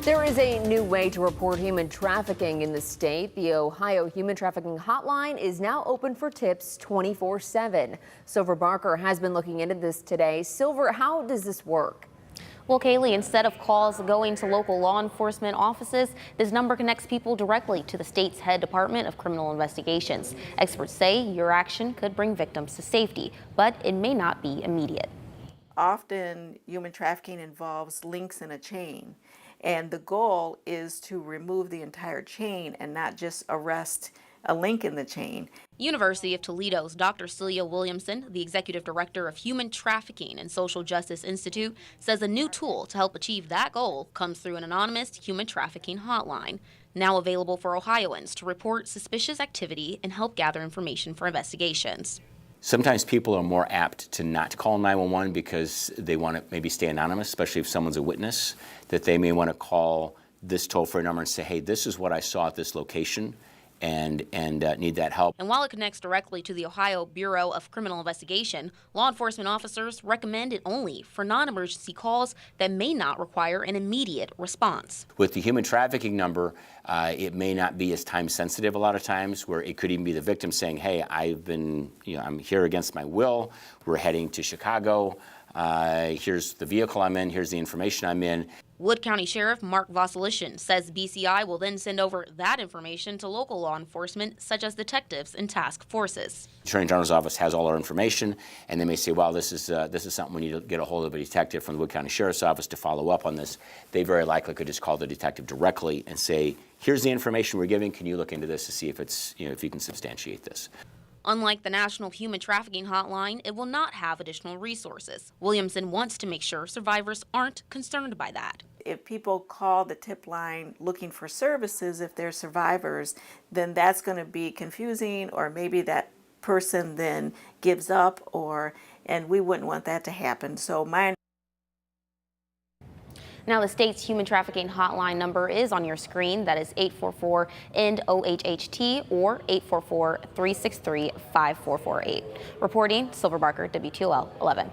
There is a new way to report human trafficking in the state. The Ohio Human Trafficking Hotline is now open for tips 24/7. Silver Barker has been looking into this today. Silver, how does this work? Well, Kaylee, instead of calls going to local law enforcement offices, this number connects people directly to the state's head department of criminal investigations. Experts say your action could bring victims to safety, but it may not be immediate. Often human trafficking involves links in a chain, and the goal is to remove the entire chain and not just arrest a link in the chain. University of Toledo's Dr. Celia Williamson, the executive director of Human Trafficking and Social Justice Institute, says a new tool to help achieve that goal comes through an anonymous human trafficking hotline, now available for Ohioans to report suspicious activity and help gather information for investigations. Sometimes people are more apt to not call 911 because they want to maybe stay anonymous, especially if someone's a witness, that they may want to call this toll-free number and say, hey, this is what I saw at this location and need that help. And while it connects directly to the Ohio Bureau of Criminal Investigation, law enforcement officers recommend it only for non-emergency calls that may not require an immediate response. With the human trafficking number, it may not be as time sensitive a lot of times, where it could even be the victim saying, hey, I'm here against my will, we're heading to Chicago, here's the vehicle I'm in, here's the information I'm in. Wood County Sheriff Mark Vasilishin says BCI will then send over that information to local law enforcement, such as detectives and task forces. The Attorney General's office has all our information, and they may say, well, this is something we need to get a hold of a detective from the Wood County Sheriff's Office to follow up on this. They very likely could just call the detective directly and say, here's the information we're giving, can you look into this to see if it's, if you can substantiate this. Unlike the National Human Trafficking Hotline, it will not have additional resources. Williamson wants to make sure survivors aren't concerned by that. If people call the tip line looking for services, if they're survivors, then that's going to be confusing, or maybe that person then gives up, and we wouldn't want that to happen. So Now, the state's human trafficking hotline number is on your screen. That is 844-END-OHHT or 844-363-5448. Reporting, Silver Barker, WTOL 11.